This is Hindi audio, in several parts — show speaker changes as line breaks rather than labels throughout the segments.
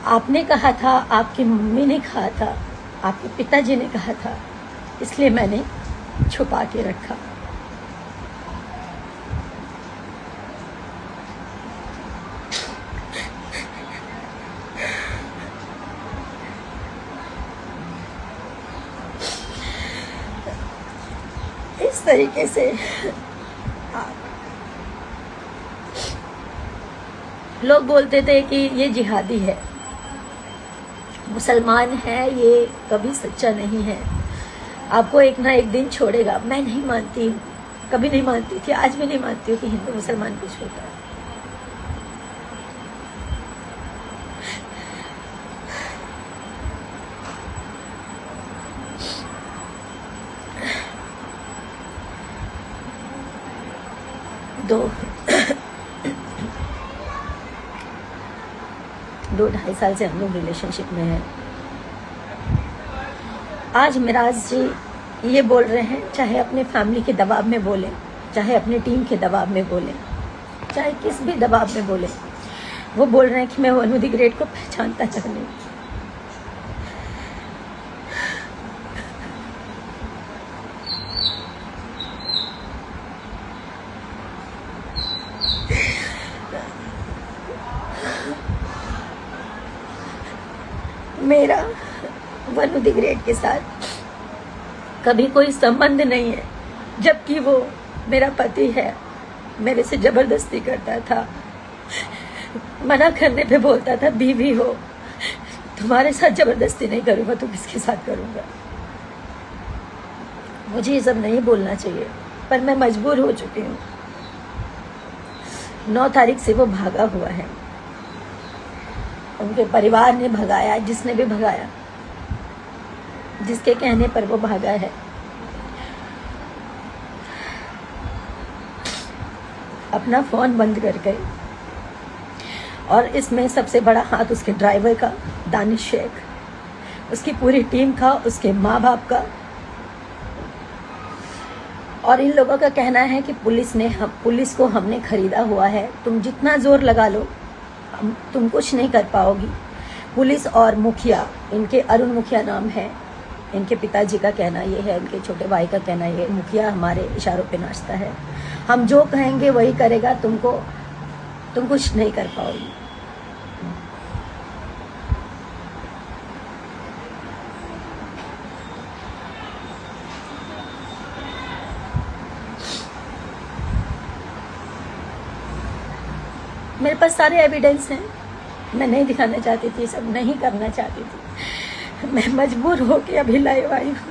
आपने कहा था, आपकी मम्मी ने कहा था, आपके पिताजी ने कहा था, इसलिए मैंने छुपा के रखा। इस तरीके से लोग बोलते थे कि ये जिहादी है, मुसलमान है, ये कभी सच्चा नहीं है, आपको एक ना एक दिन छोड़ेगा। मैं नहीं मानती हूँ, कभी नहीं मानती थी, आज भी नहीं मानती हूँ कि हिंदू मुसलमान कुछ होता है। दो ढाई साल से हम लोग रिलेशनशिप में हैं। आज मिराज जी ये बोल रहे हैं, चाहे अपने फैमिली के दबाव में बोले, चाहे अपनी टीम के दबाव में बोले, चाहे किस भी दबाव में बोले, वो बोल रहे हैं कि मैं वनु द ग्रेट को पहचानता तक नहीं। मेरा वनु द ग्रेट के साथ कभी कोई संबंध नहीं है, जबकि वो मेरा पति है, मेरे से जबरदस्ती करता था, मना करने पे बोलता था बीवी हो, तुम्हारे साथ जबरदस्ती नहीं करूंगा तो किसके साथ करूंगा। मुझे ये सब नहीं बोलना चाहिए, पर मैं मजबूर हो चुकी हूँ। 9 तारीख से वो भागा हुआ है, उनके परिवार ने भगाया, जिसने भी भगाया, जिसके कहने पर वो भागा है। अपना फोन बंद कर गए, और इसमें सबसे बड़ा हाथ उसके ड्राइवर का, दानिश शेख, उसकी पूरी टीम का, उसके माँ बाप का। और इन लोगों का कहना है कि पुलिस को हमने खरीदा हुआ है, तुम जितना जोर लगा लो तुम कुछ नहीं कर पाओगी। पुलिस और मुखिया, इनके अरुण मुखिया नाम है, इनके पिताजी का कहना ये है, इनके छोटे भाई का कहना ये, मुखिया हमारे इशारों पे नाचता है, हम जो कहेंगे वही करेगा, तुम कुछ नहीं कर पाओगी। मेरे पास सारे एविडेंस हैं, मैं नहीं दिखाना चाहती थी, सब नहीं करना चाहती थी, मैं मजबूर होके अभी लाइव आई हूँ।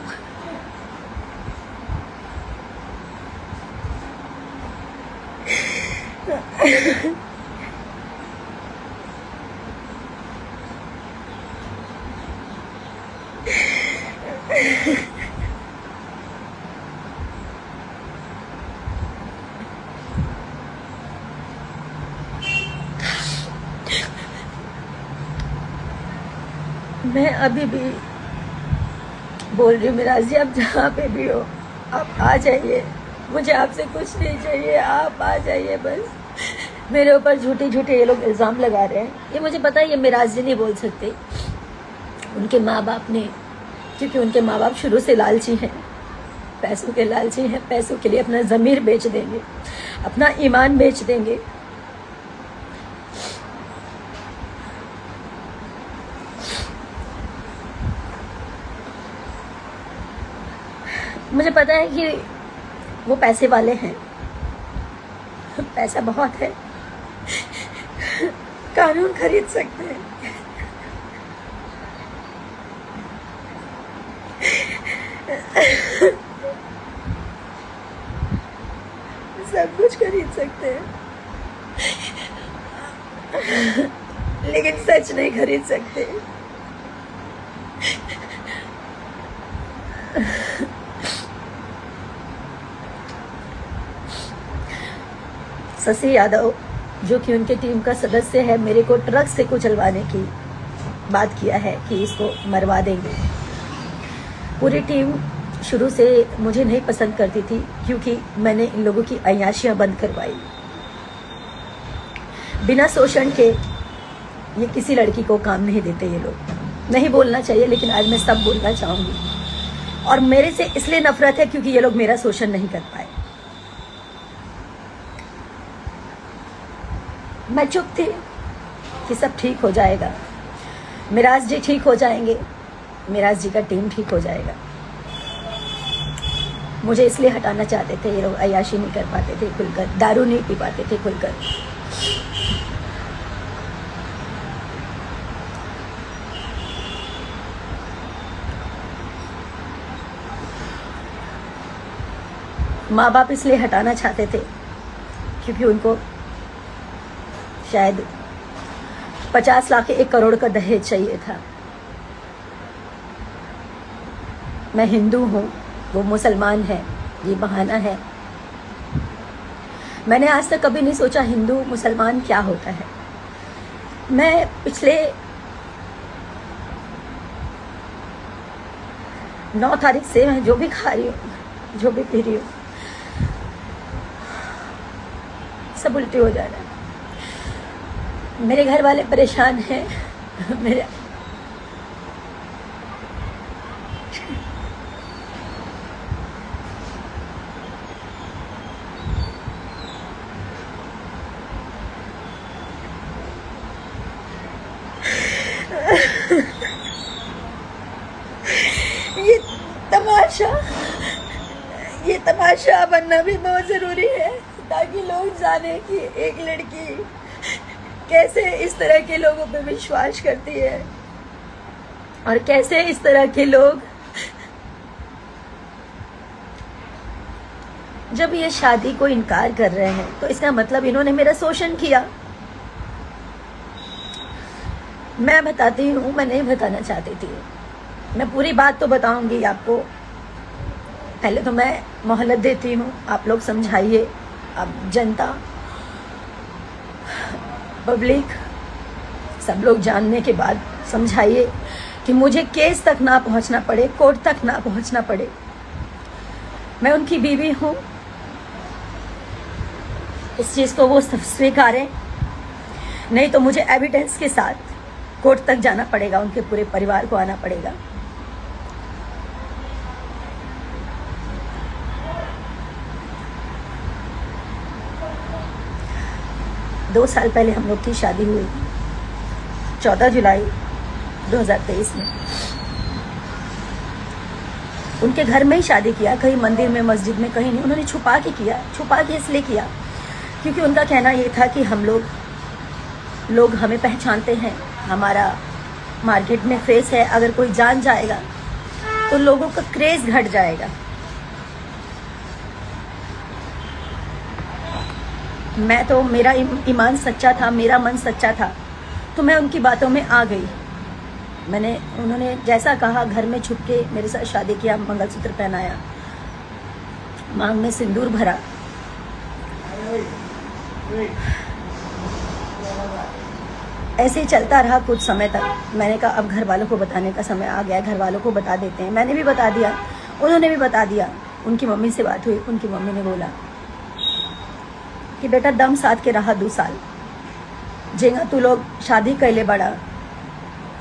मैं अभी भी बोल रही हूँ, मिराज जी आप जहाँ पे भी हो, आप आ जाइए, मुझे आपसे कुछ नहीं चाहिए, आप आ जाइए बस। मेरे ऊपर झूठे झूठे ये लोग इल्ज़ाम लगा रहे हैं, ये मुझे पता है, ये मिराज जी नहीं बोल सकते, उनके माँ बाप ने, क्योंकि उनके माँ बाप शुरू से लालची हैं, पैसों के लालची हैं, पैसों के लिए अपना ज़मीर बेच देंगे, अपना ईमान बेच देंगे। मुझे पता है कि वो पैसे वाले हैं, पैसा बहुत है, कानून खरीद सकते हैं, सब कुछ खरीद सकते हैं, लेकिन सच नहीं खरीद सकते। शशि यादव, जो कि उनके टीम का सदस्य है, मेरे को ट्रक से कुचलवाने की बात किया है कि इसको मरवा देंगे। पूरी टीम शुरू से मुझे नहीं पसंद करती थी, क्योंकि मैंने इन लोगों की अय्याशियां बंद करवाई, बिना शोषण के ये किसी लड़की को काम नहीं देते ये लोग। नहीं बोलना चाहिए, लेकिन आज मैं सब बोलना चाहूँगी। और मेरे से इसलिए नफरत है क्योंकि ये लोग मेरा शोषण नहीं कर पाए। मैं चुप थी कि सब ठीक हो जाएगा, मिराज जी ठीक हो जाएंगे, मिराज जी का टीम ठीक हो जाएगा। मुझे इसलिए हटाना चाहते थे ये लोग। अय्याशी नहीं कर पाते थे खुलकर, दारू नहीं पी पाते थे खुलकर। माँ बाप इसलिए हटाना चाहते थे क्योंकि उनको शायद 50 लाख 1 करोड़ का दहेज चाहिए था। मैं हिंदू हूँ, वो मुसलमान है, ये बहाना है। मैंने आज तक कभी नहीं सोचा हिंदू मुसलमान क्या होता है। मैं पिछले 9 तारीख से मैं जो भी खा रही हूँ, जो भी पी रही हूँ, सब उल्टे हो जा रहा है। मेरे घर वाले परेशान हैं। मेरे ये तमाशा बनना भी बहुत जरूरी है ताकि लोग जाने कि एक लड़की कैसे इस तरह के लोगों पे विश्वास करती है और कैसे इस तरह के लोग जब ये शादी को इनकार कर रहे हैं तो इसका मतलब इन्होंने मेरा शोषण किया। मैं बताती हूँ, मैं नहीं बताना चाहती थी। मैं पूरी बात तो बताऊंगी आपको। पहले तो मैं मोहलत देती हूँ, आप लोग समझाइए। अब जनता, पब्लिक, सब लोग जानने के बाद समझाइए कि मुझे केस तक ना पहुंचना पड़े, कोर्ट तक ना पहुंचना पड़े। मैं उनकी बीवी हूँ, इस चीज को वो स्वीकारें, नहीं तो मुझे एविडेंस के साथ कोर्ट तक जाना पड़ेगा, उनके पूरे परिवार को आना पड़ेगा। दो साल पहले हम लोग की शादी हुई, 14 जुलाई 2023 में। उनके घर में ही शादी किया, कहीं मंदिर में, मस्जिद में, कहीं नहीं। उन्होंने छुपा के किया। छुपा के इसलिए किया क्योंकि उनका कहना ये था कि हम लोग हमें पहचानते हैं, हमारा मार्केट में फेस है, अगर कोई जान जाएगा तो लोगों का क्रेज घट जाएगा। मैं तो, मेरा ईमान सच्चा था, मेरा मन सच्चा था, तो मैं उनकी बातों में आ गई। उन्होंने जैसा कहा, घर में छुप के मेरे साथ शादी किया, मंगलसूत्र पहनाया, मांग में सिंदूर भरा। ऐसे ही चलता रहा कुछ समय तक। मैंने कहा अब घर वालों को बताने का समय आ गया, घर वालों को बता देते हैं। मैंने भी बता दिया, उन्होंने भी बता दिया। उनकी मम्मी से बात हुई, उनकी मम्मी ने बोला कि बेटा दम साथ के रहा 2 साल, जेंगा तू लोग शादी कैले बड़ा,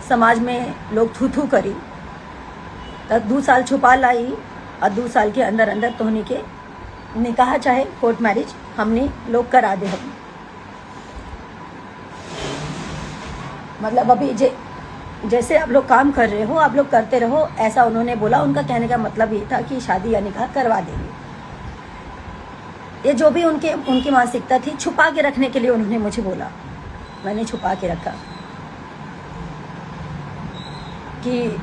समाज में लोग थू थू करी, तब 2 साल छुपा लाई और 2 साल के अंदर अंदर तोहनी के निकाह चाहे कोर्ट मैरिज हमने लोग करा दे। हम मतलब अभी जैसे आप लोग काम कर रहे हो, आप लोग करते रहो, ऐसा उन्होंने बोला। उनका कहने का मतलब ये था कि शादी या निकाह करवा देंगे। ये जो भी उनकी मानसिकता थी, छुपा के रखने के लिए उन्होंने मुझे बोला। मैंने छुपा के रखा कि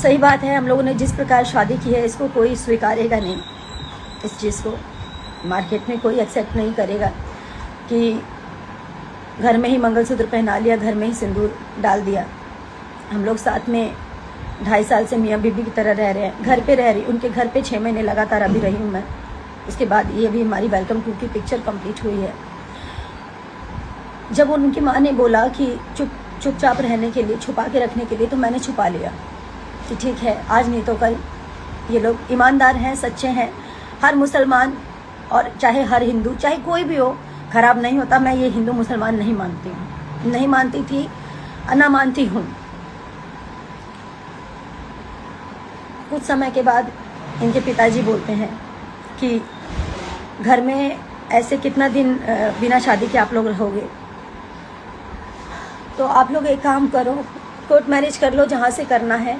सही बात है, हम लोगों ने जिस प्रकार शादी की है इसको कोई स्वीकारेगा नहीं, इस चीज़ को मार्केट में कोई एक्सेप्ट नहीं करेगा कि घर में ही मंगलसूत्र पहना लिया, घर में ही सिंदूर डाल दिया। हम लोग साथ में 2.5 साल से मियाँ बीबी की तरह रह रहे हैं, घर पे रह रही, उनके घर पे 6 महीने लगातार अभी रही हूँ मैं। उसके बाद ये भी हमारी वेलकम टू की पिक्चर कंप्लीट हुई है। जब उनकी माँ ने बोला कि चुपचाप रहने के लिए, छुपा के रखने के लिए, तो मैंने छुपा लिया कि ठीक है, आज नहीं तो कल ये लोग ईमानदार हैं, सच्चे हैं। हर मुसलमान और चाहे हर हिंदू, चाहे कोई भी हो, खराब नहीं होता। मैं ये हिंदू मुसलमान नहीं मानती हूँ। नहीं मानती थी, ना मानती हूँ। कुछ समय के बाद इनके पिताजी बोलते हैं कि घर में ऐसे कितना दिन बिना शादी के आप लोग रहोगे, तो आप लोग एक काम करो, कोर्ट मैरिज कर लो, जहाँ से करना है,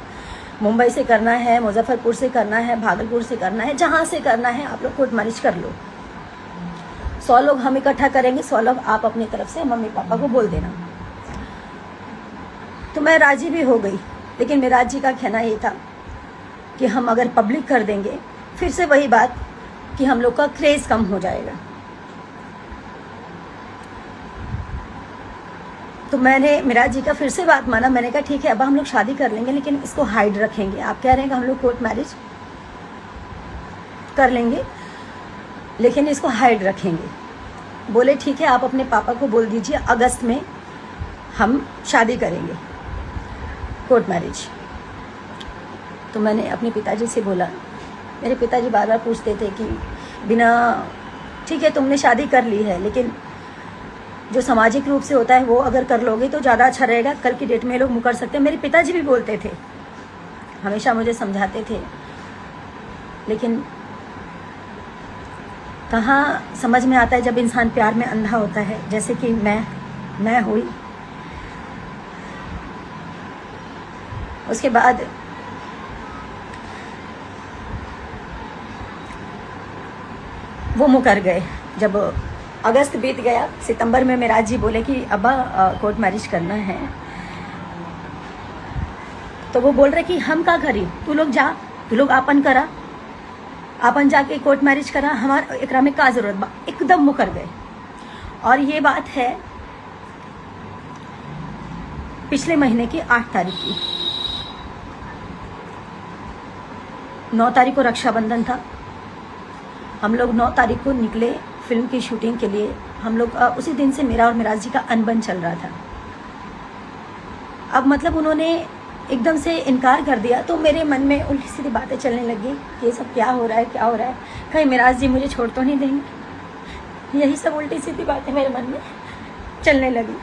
मुंबई से करना है, मुजफ्फरपुर से करना है, भागलपुर से करना है, जहाँ से करना है आप लोग कोर्ट मैरिज कर लो। 100 लोग हम इकट्ठा करेंगे, 100 लोग आप अपनी तरफ से मम्मी पापा को बोल देना। तो मैं राजी भी हो गई, लेकिन मेरा जी का कहना ये था कि हम अगर पब्लिक कर देंगे फिर से वही बात कि हम लोग का क्रेज कम हो जाएगा। तो मैंने मेरा जी का फिर से बात माना। मैंने कहा ठीक है, अब हम लोग शादी कर लेंगे, लेकिन इसको हाइड रखेंगे। आप कह रहे हैं कि हम लोग कोर्ट मैरिज कर लेंगे, लेकिन इसको हाइड रखेंगे। बोले ठीक है, आप अपने पापा को बोल दीजिए अगस्त में हम शादी करेंगे, कोर्ट मैरिज। तो मैंने अपने पिताजी से बोला। मेरे पिताजी बार बार पूछते थे कि बिना, ठीक है तुमने शादी कर ली है, लेकिन जो सामाजिक रूप से होता है वो अगर कर लोगे तो ज़्यादा अच्छा रहेगा, कल की डेट में लोग मुकर सकते हैं। मेरे पिताजी भी बोलते थे, हमेशा मुझे समझाते थे, लेकिन कहाँ समझ में आता है जब इंसान प्यार में अंधा होता है, जैसे कि मैं हुई। उसके बाद वो मुकर गए। जब अगस्त बीत गया, सितंबर में मेरा जी बोले कि अब्बा कोर्ट मैरिज करना है, तो वो बोल रहे कि हम का करी, तू लोग जा, तू लोग आपन करा, आपन जाके कोर्ट मैरिज करा, हमारा एकरा में का जरूरत बा। एकदम मुकर गए। और ये बात है पिछले महीने की 8 तारीख की। 9 तारीख को रक्षाबंधन था। हम लोग 9 तारीख को निकले फिल्म की शूटिंग के लिए। हम लोग उसी दिन से मेरा और मिराज जी का अनबन चल रहा था। अब मतलब उन्होंने एकदम से इनकार कर दिया, तो मेरे मन में उल्टी सीधी बातें चलने लगी, ये सब क्या हो रहा है, क्या हो रहा है, कहीं मिराज जी मुझे छोड़ तो नहीं देंगे। यही सब उल्टी सीधी बातें मेरे मन में चलने लगी।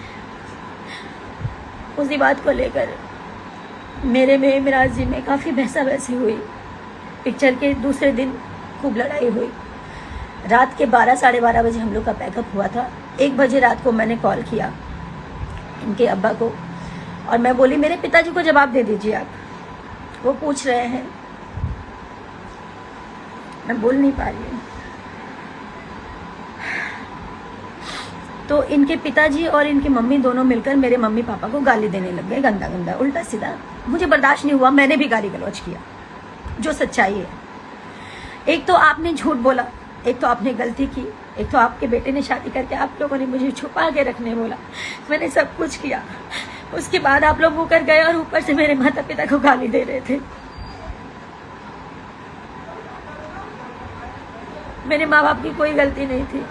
उसी बात को लेकर मेरे में मिराज जी में काफ़ी बहसा बहसी हुई। पिक्चर के दूसरे दिन खूब लड़ाई हुई। रात के 12 साढ़े 12 बजे हम लोग का पैकअप हुआ था। 1 बजे रात को मैंने कॉल किया इनके अब्बा को, और मैं बोली मेरे पिताजी को जवाब दे दीजिए आप, वो पूछ रहे हैं। मैं बोल नहीं पा रही हूँ। तो इनके पिताजी और इनकी मम्मी दोनों मिलकर मेरे मम्मी पापा को गाली देने लग गए, गंदा गंदा उल्टा सीधा। मुझे बर्दाश्त नहीं हुआ, मैंने भी गाली गलौज किया, जो सच्चाई है। एक तो आपने झूठ बोला, एक तो आपने गलती की, एक तो आपके बेटे ने शादी करके आप लोगों ने मुझे छुपा के रखने बोला। मैंने सब कुछ किया। उसके बाद आप लोग मुकर गए और ऊपर से मेरे माता पिता को गाली दे रहे थे। मेरे माँ बाप की कोई गलती नहीं थी,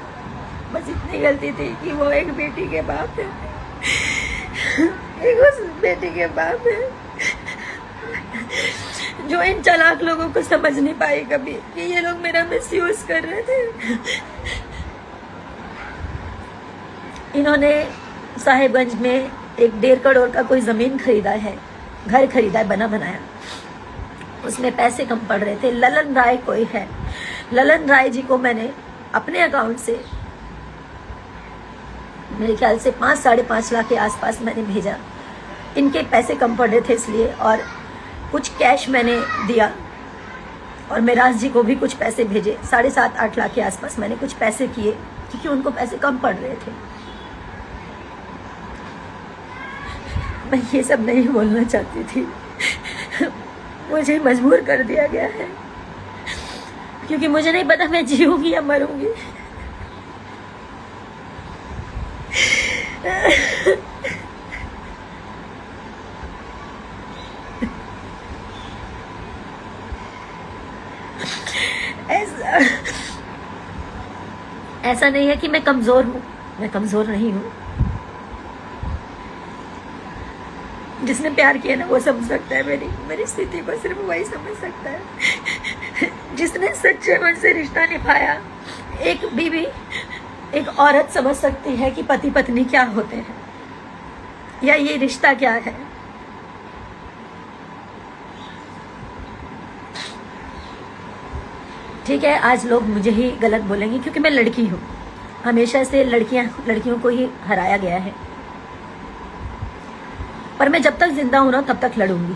बस इतनी गलती थी कि वो एक बेटी के बाप है, एक उस बेटी के बाप है जो इन चालाक लोगों को समझ नहीं पाई कभी कि ये लोग मेरा मिसयूज कर रहे थे। इन्होंने साहेबगंज में एक 1.5 करोड़ का कोई जमीन खरीदा है, घर खरीदा है बना बनाया। उसमें पैसे कम पड़ रहे थे। ललन राय कोई है, ललन राय जी को मैंने अपने अकाउंट से मेरे ख्याल से 5 साढ़े 5 लाख के आसपास मैंने भेजा। इनके पैसे कम पड़ रहे थे इसलिए, और कुछ कैश मैंने दिया, और मेराज जी को भी कुछ पैसे भेजे। 7.5-8 लाख के आसपास मैंने कुछ पैसे किए, क्योंकि उनको पैसे कम पड़ रहे थे। मैं ये सब नहीं बोलना चाहती थी, मुझे मजबूर कर दिया गया है, क्योंकि मुझे नहीं पता मैं जीऊंगी या मरूंगी। ऐसा नहीं है कि मैं कमजोर हूं, मैं कमजोर नहीं हूं। जिसने प्यार किया ना वो समझ सकता है मेरी स्थिति को, सिर्फ वही समझ सकता है। जिसने सच्चे मन से रिश्ता निभाया, एक बीवी, एक औरत समझ सकती है कि पति पत्नी क्या होते हैं। या ये रिश्ता क्या है? ठीक है, आज लोग मुझे ही गलत बोलेंगे क्योंकि मैं लड़की हूँ। हमेशा से लड़कियों को ही हराया गया है, पर मैं जब तक जिंदा हूं ना तब तक लड़ूंगी।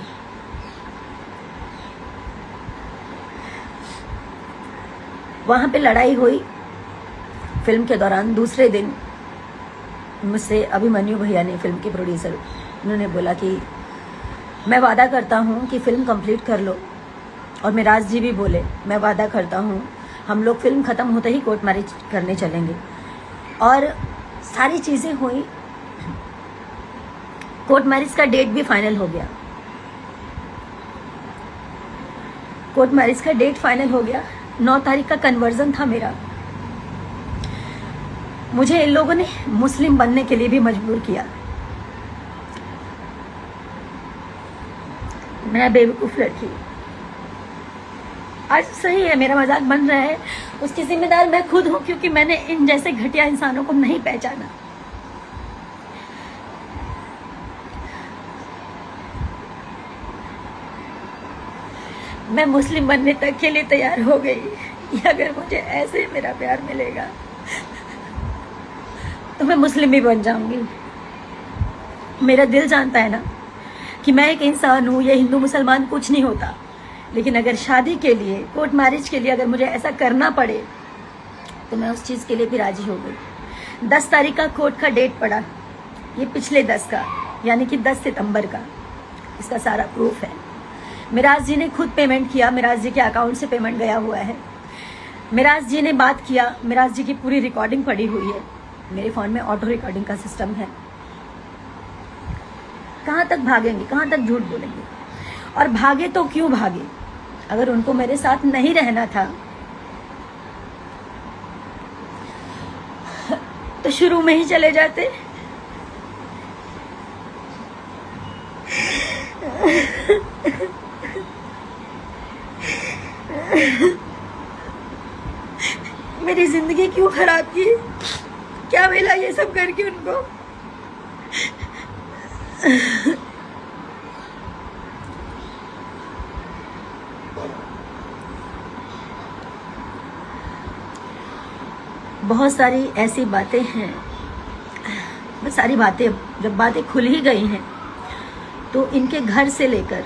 वहां पे लड़ाई हुई फिल्म के दौरान। दूसरे दिन मुझसे अभिमन्यु भैया ने, फिल्म के प्रोड्यूसर, उन्होंने बोला कि मैं वादा करता हूं कि फिल्म कंप्लीट कर लो। और मिराज जी भी बोले मैं वादा करता हूं हम लोग फिल्म खत्म होते ही कोर्ट मैरिज करने चलेंगे। और सारी चीजें हुई, कोर्ट मैरिज का डेट भी फाइनल हो गया। कोर्ट मैरिज का डेट फाइनल हो गया। 9 तारीख का कन्वर्जन था मेरा। मुझे इन लोगों ने मुस्लिम बनने के लिए भी मजबूर किया। मैं बेवकूफ लड़की। आज सही है, मेरा मजाक बन रहा है, उसकी जिम्मेदार मैं खुद हूं, क्योंकि मैंने इन जैसे घटिया इंसानों को नहीं पहचाना। मैं मुस्लिम बनने तक के लिए तैयार हो गई। अगर मुझे ऐसे मेरा प्यार मिलेगा तो मैं मुस्लिम भी बन जाऊंगी। मेरा दिल जानता है ना कि मैं एक इंसान हूं, ये हिंदू मुसलमान कुछ नहीं होता। लेकिन अगर शादी के लिए, कोर्ट मैरिज के लिए अगर मुझे ऐसा करना पड़े तो मैं उस चीज के लिए भी राजी हो गई। 10 तारीख का कोर्ट का डेट पड़ा, ये पिछले 10 का, यानी कि 10 सितंबर का। इसका सारा प्रूफ है। मिराज जी ने खुद पेमेंट किया, मिराज जी के अकाउंट से पेमेंट गया हुआ है। मिराज जी ने बात किया, मिराज जी की पूरी रिकॉर्डिंग पड़ी हुई है। मेरे फोन में ऑटो रिकॉर्डिंग का सिस्टम है। कहां तक भागेंगे, कहां तक झूठ बोलेंगे? और भागे तो क्यों भागे? अगर उनको मेरे साथ नहीं रहना था तो शुरू में ही चले जाते। मेरी जिंदगी क्यों खराब की? क्या मिला ये सब करके उनको? बहुत सारी ऐसी बातें हैं, सारी बातें, जब बातें खुल ही गई हैं तो इनके घर से लेकर,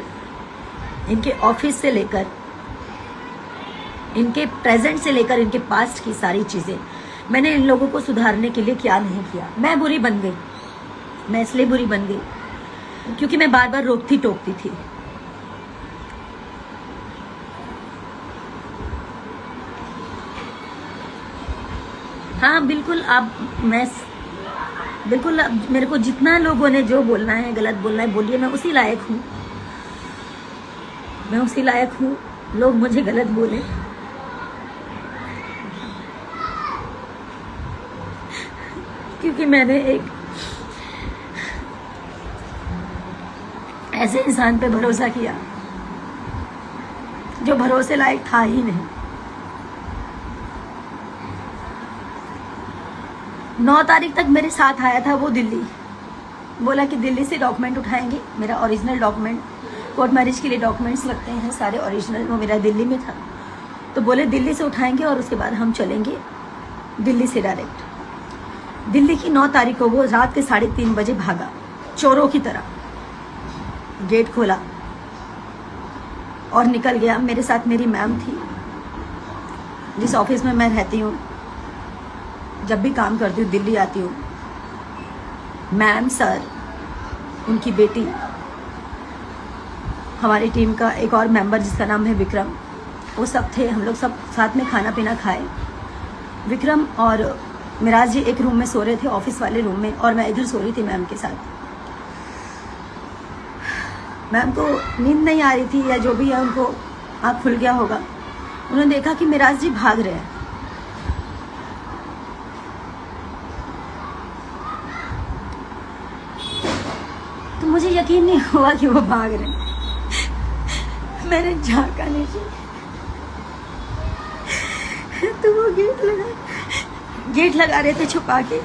इनके ऑफिस से लेकर, इनके प्रेजेंट से लेकर इनके पास्ट की सारी चीजें मैंने इन लोगों को सुधारने के लिए क्या नहीं किया। मैं बुरी बन गई। मैं इसलिए बुरी बन गई क्योंकि मैं बार बार रोकती टोकती थी। हाँ बिल्कुल, बिल्कुल मेरे को जितना लोगों ने जो बोलना है, गलत बोलना है, बोलिए। मैं उसी लायक हूँ, मैं उसी लायक हूँ। लोग मुझे गलत बोले, क्योंकि मैंने एक ऐसे इंसान पे भरोसा किया जो भरोसे लायक था ही नहीं। 9 तारीख तक मेरे साथ आया था वो दिल्ली। बोला कि दिल्ली से डॉक्यूमेंट उठाएंगे, मेरा ओरिजिनल डॉक्यूमेंट, कोर्ट मैरिज के लिए डॉक्यूमेंट्स लगते हैं सारे ओरिजिनल, वो मेरा दिल्ली में था। तो बोले दिल्ली से उठाएंगे और उसके बाद हम चलेंगे दिल्ली से डायरेक्ट। दिल्ली की 9 तारीख को वो रात के 3:30 बजे भागा, चोरों की तरह गेट खोला और निकल गया। मेरे साथ मेरी मैम थी, जिस ऑफिस में मैं रहती हूँ, जब भी काम करती हूँ, दिल्ली आती हूँ। मैम, सर, उनकी बेटी, हमारी टीम का एक और मेंबर जिसका नाम है विक्रम, वो सब थे। हम लोग सब साथ में खाना पीना खाए। विक्रम और मिराज जी एक रूम में सो रहे थे, ऑफिस वाले रूम में, और मैं इधर सो रही थी मैम के साथ। मैम को नींद नहीं आ रही थी या जो भी है, उनको आँख खुल गया होगा। उन्होंने देखा कि मिराज जी भाग रहे हैं। तो मुझे यकीन नहीं हुआ कि वो भाग रहे हैं। मैंने झांका नीचे तो वो गेट लगा रहे थे छुपा के।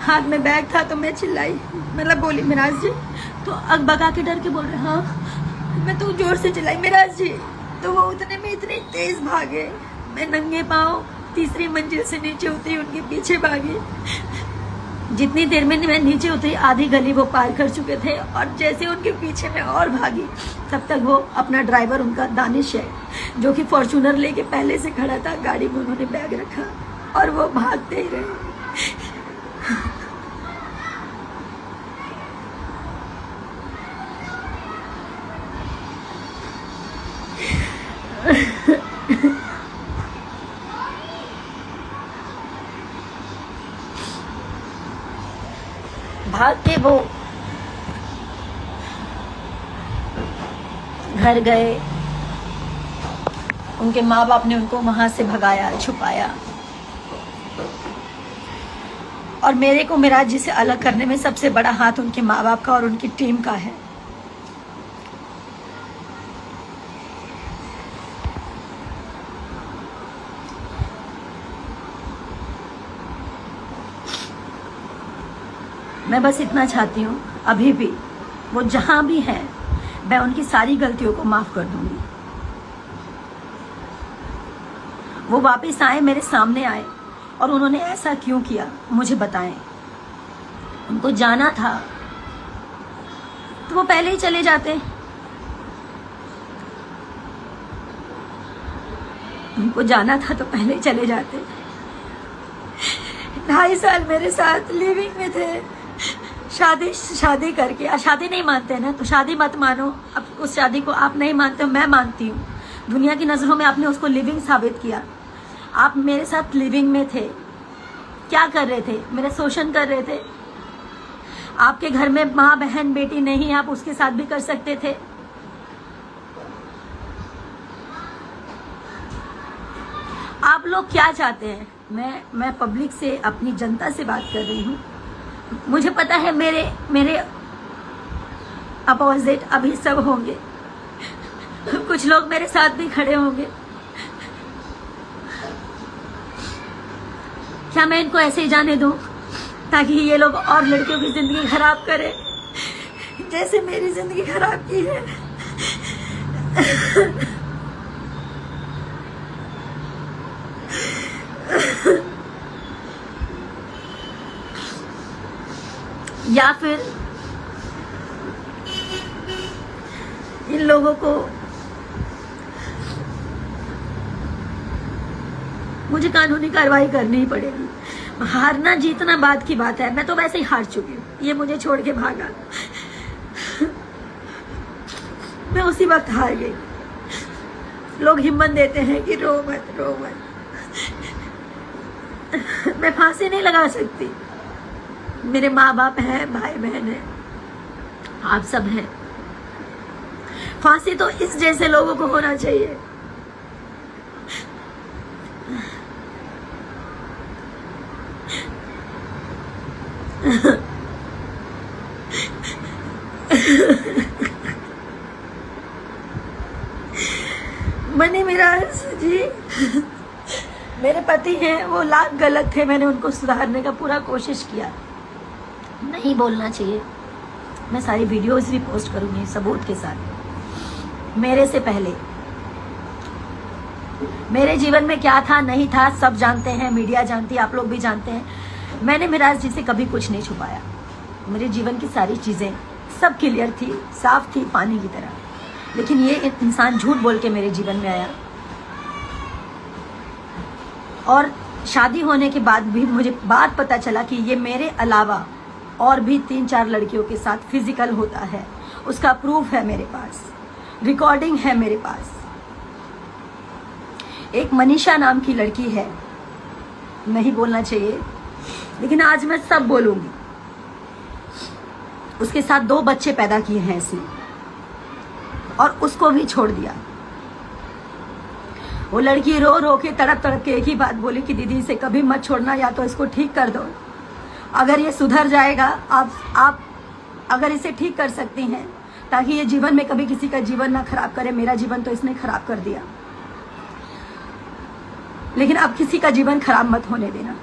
हाथ में बैग था तो मैं चिल्लाई, मतलब बोली मिराज जी, तो अकबका के डर के बोल रहे हाँ। मैं तो जोर से चिल्लाई मिराज जी, तो वो उतने में इतनी तेज भागे, मैं नंगे पाँव तीसरी मंजिल से नीचे उतरी, उनके पीछे भागी। जितनी देर में मैं नीचे उतरी आधी गली वो पार कर चुके थे, और जैसे उनके पीछे मैं और भागी तब तक वो अपना ड्राइवर उनका दानिश है जो कि फॉर्च्यूनर लेके पहले से खड़ा था, गाड़ी में उन्होंने बैग रखा और वो भागते ही रहे। भाग के वो घर गए, उनके माँ बाप ने उनको वहां से भगाया, छुपाया, और मेरे को मिराज जी से अलग करने में सबसे बड़ा हाथ उनके माँ बाप का और उनकी टीम का है। मैं बस इतना चाहती हूँ, अभी भी वो जहां भी है मैं उनकी सारी गलतियों को माफ कर दूंगी। वो वापस आए, मेरे सामने आए, और उन्होंने ऐसा क्यों किया मुझे बताएं। उनको जाना था तो वो पहले ही चले जाते। उनको जाना था तो पहले ही चले जाते। 2.5 साल मेरे साथ लिविंग में थे, शादी करके। शादी नहीं मानते ना तो शादी मत मानो, अब उस शादी को आप नहीं मानते हो, मैं मानती हूँ। दुनिया की नजरों में आपने उसको लिविंग साबित किया। आप मेरे साथ लिविंग में थे, क्या कर रहे थे? मेरा शोषण कर रहे थे। आपके घर में माँ बहन बेटी नहीं, आप उसके साथ भी कर सकते थे। आप लोग क्या चाहते हैं? मैं पब्लिक से, अपनी जनता से बात कर रही हूँ। मुझे पता है मेरे अपोजिट अभी सब होंगे, कुछ लोग मेरे साथ भी खड़े होंगे। क्या मैं इनको ऐसे ही जाने दूं ताकि ये लोग और लड़कियों की जिंदगी खराब करें जैसे मेरी जिंदगी खराब की है? या फिर इन लोगों को मुझे कानूनी कार्रवाई करनी ही पड़ेगी। हारना जीतना बात की बात है, मैं तो वैसे ही हार चुकी हूँ। ये मुझे छोड़ के भागा, मैं उसी वक्त हार गई। लोग हिम्मत देते हैं कि रो मत रो मत। मैं फांसी नहीं लगा सकती। मेरे माँ बाप हैं, भाई बहन है, आप सब हैं। फांसी तो इस जैसे लोगों को होना चाहिए। मनी मिराज जी मेरे पति हैं, वो लाख गलत थे। मैंने उनको सुधारने का पूरा कोशिश किया। नहीं बोलना चाहिए। मैं सारी वीडियोस भी पोस्ट करूंगी सबूत के साथ। मेरे से पहले मेरे जीवन में क्या था नहीं था सब जानते हैं, मीडिया जानती है, आप लोग भी जानते हैं। मैंने मिराज जी से कभी कुछ नहीं छुपाया। मेरे जीवन की सारी चीजें सब क्लियर थी, साफ थी, पानी की तरह। लेकिन ये इंसान झूठ बोल के मेरे जीवन में आया, और शादी होने के बाद भी मुझे बात पता चला कि ये मेरे अलावा और भी 3-4 लड़कियों के साथ फिजिकल होता है। उसका प्रूफ है मेरे पास, रिकॉर्डिंग है मेरे पास। एक मनीषा नाम की लड़की है, नहीं बोलना चाहिए लेकिन आज मैं सब बोलूंगी। उसके साथ 2 बच्चे पैदा किए हैं इसने, और उसको भी छोड़ दिया। वो लड़की रो रो के तड़प तड़प के एक ही बात बोली कि दीदी इसे कभी मत छोड़ना, या तो इसको ठीक कर दो। अगर ये सुधर जाएगा, आप अगर इसे ठीक कर सकती हैं ताकि ये जीवन में कभी किसी का जीवन ना खराब करे। मेरा जीवन तो इसने खराब कर दिया, लेकिन अब किसी का जीवन खराब मत होने देना।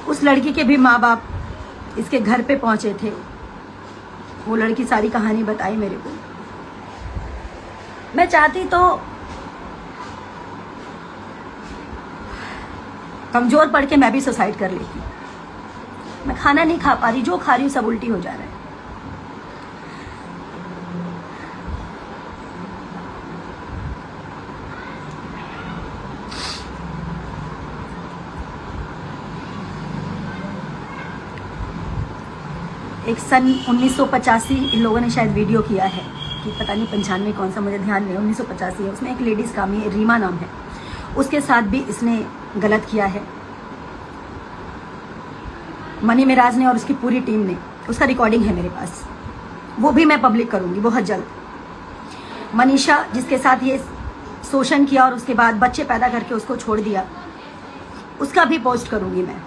उस लड़की के भी माँ बाप इसके घर पे पहुंचे थे। वो लड़की सारी कहानी बताई मेरे को। मैं चाहती तो कमजोर पड़ के मैं भी सुसाइड कर लेती। मैं खाना नहीं खा पा रही, जो खा रही हूँ सब उल्टी हो जा रहा है। एक सन 1985 इन लोगों ने शायद वीडियो किया है कि पता नहीं 95 कौन सा, मुझे ध्यान नहीं, 1985 है। उसमें एक लेडीज कामी है, रीमा नाम है, उसके साथ भी इसने गलत किया है, मनी मिराज ने और उसकी पूरी टीम ने। उसका रिकॉर्डिंग है मेरे पास, वो भी मैं पब्लिक करूंगी बहुत जल्द। मनीषा जिसके साथ ये शोषण किया और उसके बाद बच्चे पैदा करके उसको छोड़ दिया, उसका भी पोस्ट करूंगी मैं।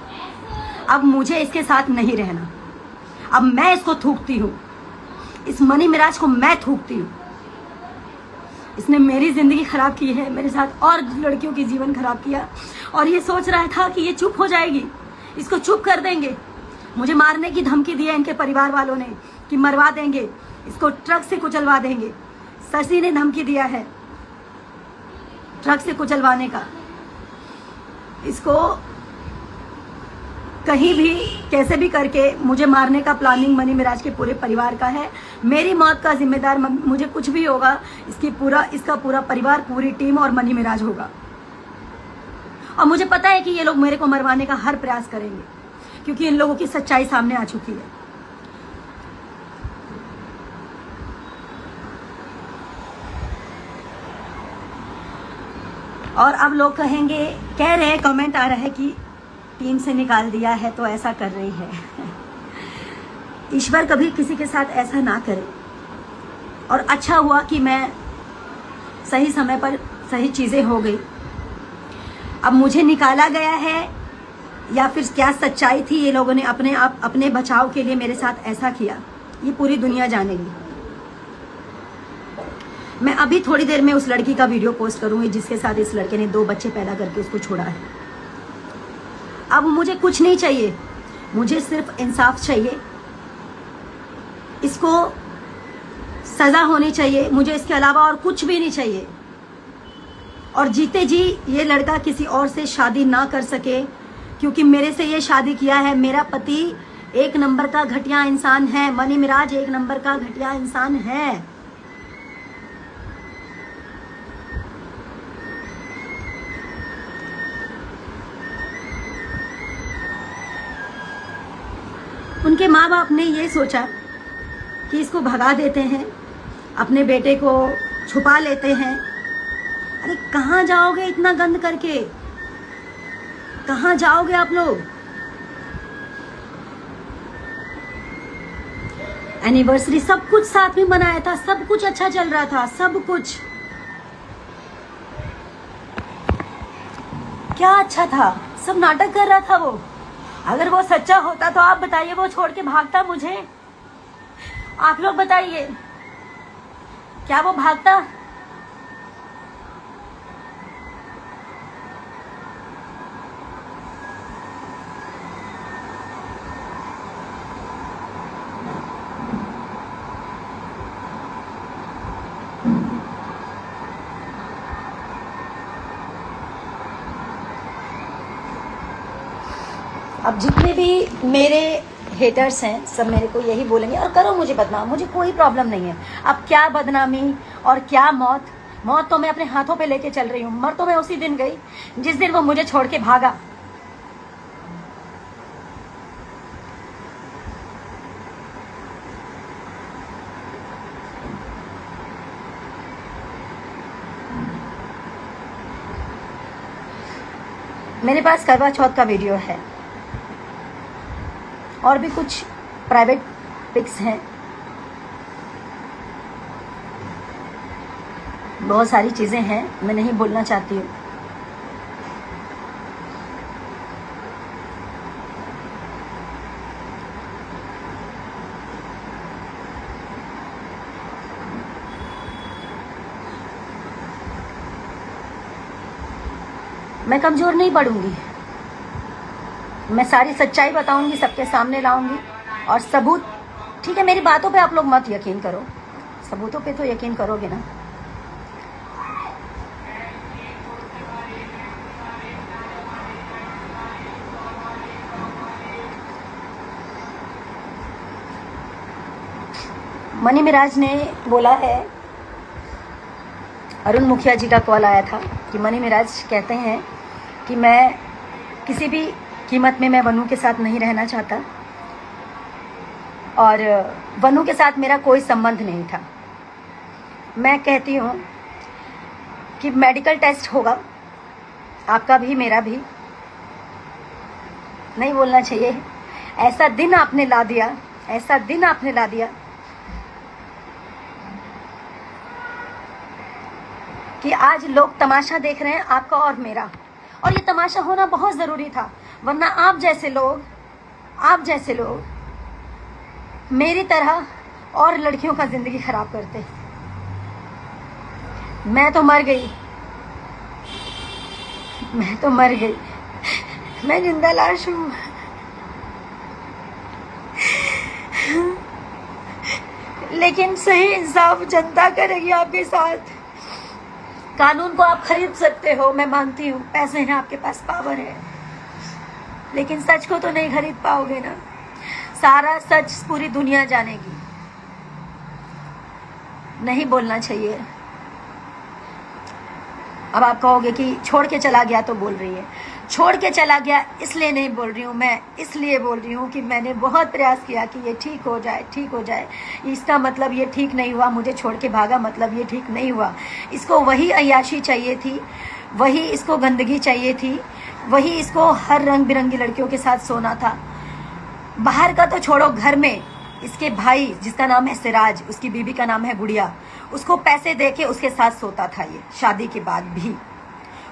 अब मुझे इसके साथ नहीं रहना, अब मैं इसको थूकती हूँ, इस मनी मिराज को मैं थूकती हूँ। इसने मेरी जिंदगी खराब की है, मेरे साथ और लड़कियों की जीवन खराब किया, और ये सोच रहा था कि ये चुप हो जाएगी, इसको चुप कर देंगे। मुझे मारने की धमकी दी है इनके परिवार वालों ने कि मरवा देंगे इसको, ट्रक से कुचलवा देंगे। शशि ने धमकी दिया है ट्रक से कुचलवाने का। इसको कहीं भी कैसे भी करके मुझे मारने का प्लानिंग मनी मिराज के पूरे परिवार का है। मेरी मौत का जिम्मेदार, मुझे कुछ भी होगा, इसका पूरा परिवार, पूरी टीम और मनी मिराज होगा। और मुझे पता है कि ये लोग मेरे को मरवाने का हर प्रयास करेंगे, क्योंकि इन लोगों की सच्चाई सामने आ चुकी है। और अब लोग कहेंगे, कह रहे हैं, कमेंट आ रहा है कि टीम से निकाल दिया है तो ऐसा कर रही है। ईश्वर कभी किसी के साथ ऐसा ना करे। और अच्छा हुआ कि मैं सही समय पर सही चीजें हो गई। अब मुझे निकाला गया है या फिर क्या सच्चाई थी, ये लोगों ने अपने बचाव के लिए मेरे साथ ऐसा किया, ये पूरी दुनिया जानेगी। मैं अभी थोड़ी देर में उस लड़की का वीडियो पोस्ट करूंगी जिसके साथ इस लड़के ने 2 बच्चे पैदा करके उसको छोड़ा है। अब मुझे कुछ नहीं चाहिए, मुझे सिर्फ इंसाफ चाहिए। इसको सजा होनी चाहिए, मुझे इसके अलावा और कुछ भी नहीं चाहिए। और जीते जी ये लड़का किसी और से शादी ना कर सके, क्योंकि मेरे से ये शादी किया है। मेरा पति 1 नंबर का घटिया इंसान है, मनी मिराज 1 नंबर का घटिया इंसान है। उनके माँ बाप ने ये सोचा कि इसको भगा देते हैं, अपने बेटे को छुपा लेते हैं। अरे कहाँ जाओगे इतना गंद करके, कहाँ जाओगे आप लोग? एनिवर्सरी सब कुछ साथ में मनाया था, सब कुछ अच्छा चल रहा था, सब कुछ क्या अच्छा था, सब नाटक कर रहा था वो। अगर वो सच्चा होता तो आप बताइए, वो छोड़ के भागता मुझे? आप लोग बताइए, क्या वो भागता? अब जितने भी मेरे हेटर्स हैं सब मेरे को यही बोलेंगे, और करो मुझे बदनाम, मुझे कोई प्रॉब्लम नहीं है। अब क्या बदनामी और क्या मौत, मौत तो मैं अपने हाथों पे लेके चल रही हूँ। मर तो मैं उसी दिन गई जिस दिन वो मुझे छोड़ के भागा। मेरे पास करवा चौथ का वीडियो है और भी कुछ प्राइवेट पिक्स हैं, बहुत सारी चीजें हैं, मैं नहीं बोलना चाहती हूँ। मैं कमजोर नहीं पड़ूंगी, मैं सारी सच्चाई बताऊंगी, सबके सामने लाऊंगी और सबूत। ठीक है, मेरी बातों पे आप लोग मत यकीन करो, सबूतों पे तो यकीन करोगे ना। मनी मिराज ने बोला है, अरुण मुखिया जी का कॉल आया था कि मनी मिराज कहते हैं कि मैं किसी भी कीमत में मैं वनु के साथ नहीं रहना चाहता और वनु के साथ मेरा कोई संबंध नहीं था। मैं कहती हूँ कि मेडिकल टेस्ट होगा, आपका भी मेरा भी। नहीं बोलना चाहिए, ऐसा दिन आपने ला दिया, ऐसा दिन आपने ला दिया कि आज लोग तमाशा देख रहे हैं आपका और मेरा, और ये तमाशा होना बहुत ज़रूरी था, वरना आप जैसे लोग मेरी तरह और लड़कियों का ज़िंदगी खराब करते। मैं तो मर गई, मैं जिंदा लाश हूँ। लेकिन सही इंसाफ जनता करेगी आपके साथ। कानून को आप खरीद सकते हो, मैं मानती हूँ, पैसे हैं आपके पास, पावर है, लेकिन सच को तो नहीं खरीद पाओगे ना। सारा सच पूरी दुनिया जानेगी। नहीं बोलना चाहिए। अब आप कहोगे कि छोड़ के चला गया तो बोल रही है। छोड़ के चला गया इसलिए नहीं बोल रही हूँ मैं, इसलिए बोल रही हूँ कि मैंने बहुत प्रयास किया कि ये ठीक हो जाए। इसका मतलब ये ठीक नहीं हुआ, मुझे छोड़ के भागा मतलब ये ठीक नहीं हुआ। इसको वही अय्याशी चाहिए थी, वही इसको गंदगी चाहिए थी, वही इसको हर रंग बिरंगी लड़कियों के साथ सोना था। बाहर का तो छोड़ो, घर में इसके भाई जिसका नाम है सिराज, उसकी बीबी का नाम है गुड़िया, उसको पैसे देके उसके साथ सोता था ये शादी के बाद भी।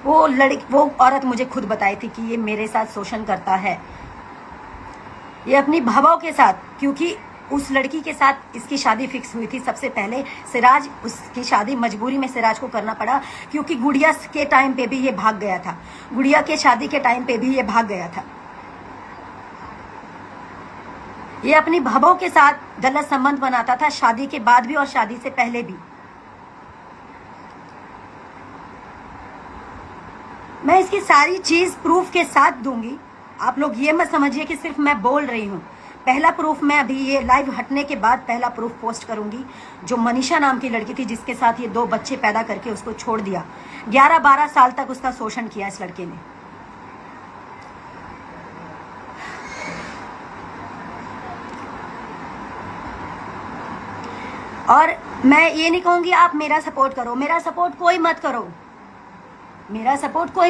वो औरत मुझे खुद बताई थी कि ये मेरे साथ शोषण करता है, ये अपनी भावों के साथ, क्योंकि उस लड़की के साथ इसकी शादी फिक्स हुई थी सबसे पहले। सिराज, उसकी शादी मजबूरी में सिराज को करना पड़ा, क्योंकि गुड़िया के टाइम पे भी ये भाग गया था, गुड़िया के शादी के टाइम पे भी ये भाग गया था। ये अपनी भावों के साथ गलत संबंध बनाता था, शादी के बाद भी और शादी से पहले भी। मैं इसकी सारी चीज प्रूफ के साथ दूंगी। आप लोग ये मत समझिए कि सिर्फ मैं बोल रही हूँ। पहला प्रूफ मैं अभी ये लाइव हटने के बाद पहला प्रूफ पोस्ट करूंगी, जो मनीषा नाम की लड़की थी जिसके साथ ये 2 बच्चे पैदा करके उसको छोड़ दिया। 11-12 साल तक उसका शोषण किया इस लड़के ने। और मैं ये नहीं कहूंगी आप मेरा सपोर्ट करो, मेरा सपोर्ट कोई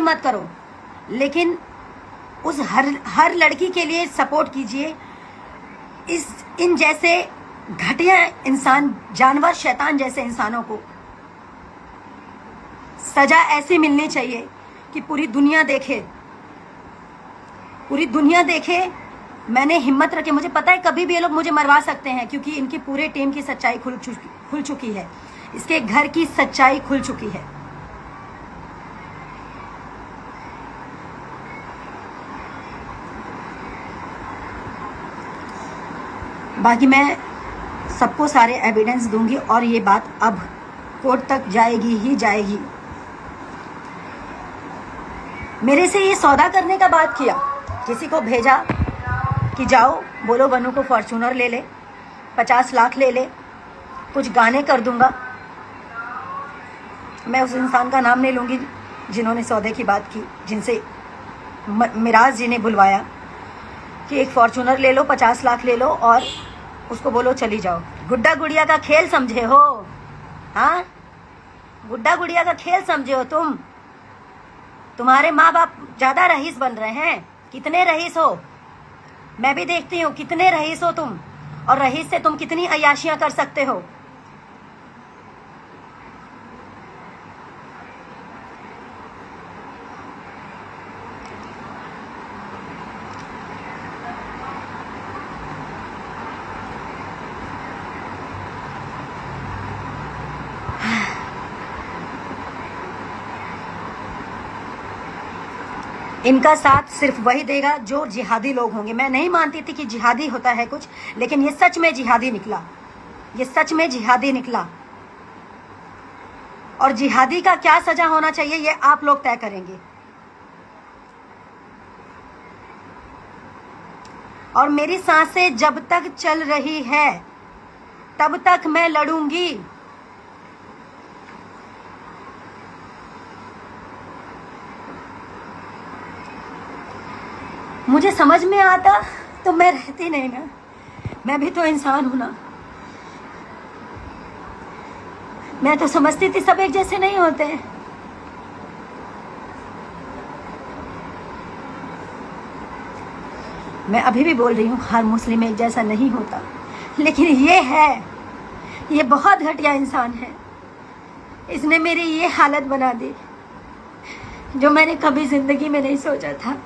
मत करो, लेकिन उस हर लड़की के लिए सपोर्ट कीजिए। इन जैसे घटिया इंसान, जानवर, शैतान जैसे इंसानों को सजा ऐसी मिलनी चाहिए कि पूरी दुनिया देखे। मैंने हिम्मत रखी, मुझे पता है कभी भी ये लोग मुझे मरवा सकते हैं, क्योंकि इनकी पूरे टीम की सच्चाई खुल चुकी है, इसके घर की सच्चाई खुल चुकी है। बाकी मैं सबको सारे एविडेंस दूंगी और ये बात अब कोर्ट तक जाएगी ही जाएगी। मेरे से ये सौदा करने का बात किया, किसी को भेजा कि जाओ बोलो वनु को फॉर्च्यूनर ले ले, 50 लाख ले ले, कुछ गाने कर दूंगा। मैं उस इंसान का नाम नहीं लूंगी जिन्होंने सौदे की बात की, जिनसे मिराज जी ने बुलवाया कि एक फॉर्च्यूनर ले लो, 50 लाख ले लो और उसको बोलो चली जाओ। गुड्डा गुड़िया का खेल समझे हो? हाँ, गुड्डा गुड़िया का खेल समझे हो तुम? तुम्हारे माँ बाप ज्यादा रईस बन रहे हैं। कितने रईस हो? मैं भी देखती हूँ कितने रईस हो तुम, और रईस से तुम कितनी अय्याशियां कर सकते हो।
इनका साथ सिर्फ वही देगा जो जिहादी लोग होंगे। मैं नहीं मानती थी कि जिहादी होता है कुछ, लेकिन ये सच में जिहादी निकला, ये सच में जिहादी निकला। और जिहादी का क्या सजा होना चाहिए ये आप लोग तय करेंगे। और मेरी सांसें जब तक चल रही है तब तक मैं लड़ूंगी। मुझे समझ में आता तो मैं रहती नहीं ना, मैं भी तो इंसान हूं ना। मैं तो समझती थी सब एक जैसे नहीं होते। मैं अभी भी बोल रही हूँ हर मुस्लिम एक जैसा नहीं होता, लेकिन ये है, ये बहुत घटिया इंसान है। इसने मेरी ये हालत बना दी जो मैंने कभी जिंदगी में नहीं सोचा था।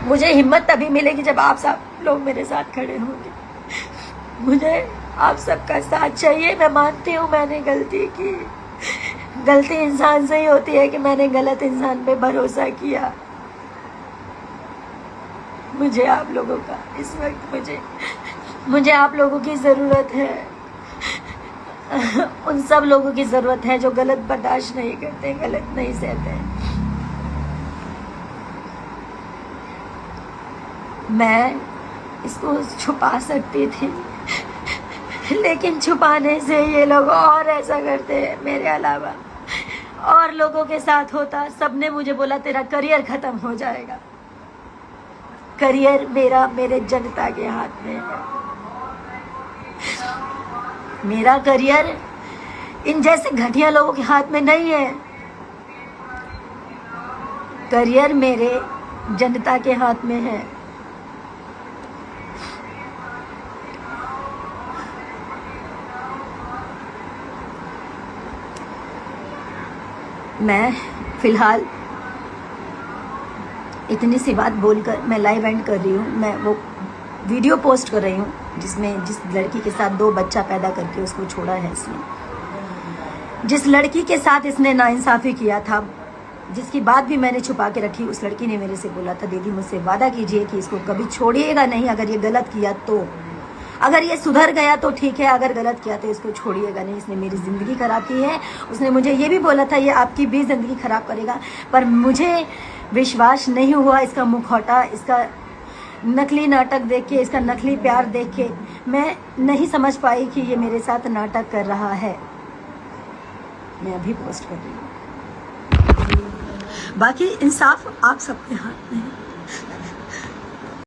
मुझे हिम्मत तभी मिलेगी जब आप सब लोग मेरे साथ खड़े होंगे। मुझे आप सबका साथ चाहिए। मैं मानती हूँ मैंने गलती की, गलती इंसान से ही होती है कि मैंने गलत इंसान पे भरोसा किया। मुझे आप लोगों का इस वक्त मुझे आप लोगों की ज़रूरत है। उन सब लोगों की ज़रूरत है जो गलत बर्दाश्त नहीं करते, गलत नहीं सहते। मैं इसको छुपा सकती थी, लेकिन छुपाने से ये लोग और ऐसा करते हैं। मेरे अलावा और लोगों के साथ होता, सबने मुझे बोला तेरा करियर खत्म हो जाएगा। करियर मेरा मेरे जनता के हाथ में है। मेरा करियर इन जैसे घटिया लोगों के हाथ में नहीं है। करियर मेरे जनता के हाथ में है। मैं फिलहाल इतनी सी बात बोलकर मैं लाइव एंड कर रही हूँ। मैं वो वीडियो पोस्ट कर रही हूँ जिसमें जिस लड़की के साथ 2 बच्चा पैदा करके उसको छोड़ा है इसने, जिस लड़की के साथ इसने नाइंसाफ़ी किया था, जिसकी बात भी मैंने छुपा के रखी। उस लड़की ने मेरे से बोला था दीदी मुझसे वादा कीजिए कि इसको कभी छोड़िएगा नहीं, अगर ये गलत किया तो, अगर ये सुधर गया तो ठीक है, अगर गलत किया तो इसको छोड़िएगा नहीं। इसने मेरी ज़िंदगी ख़राब की है। उसने मुझे ये भी बोला था ये आपकी भी ज़िंदगी ख़राब करेगा, पर मुझे विश्वास नहीं हुआ। इसका मुखौटा, इसका नकली नाटक देख के, इसका नकली प्यार देख के मैं नहीं समझ पाई कि ये मेरे साथ नाटक कर रहा है। मैं अभी पोस्ट कर रही हूँ। बाकी इंसाफ आप सबके हाथ में है।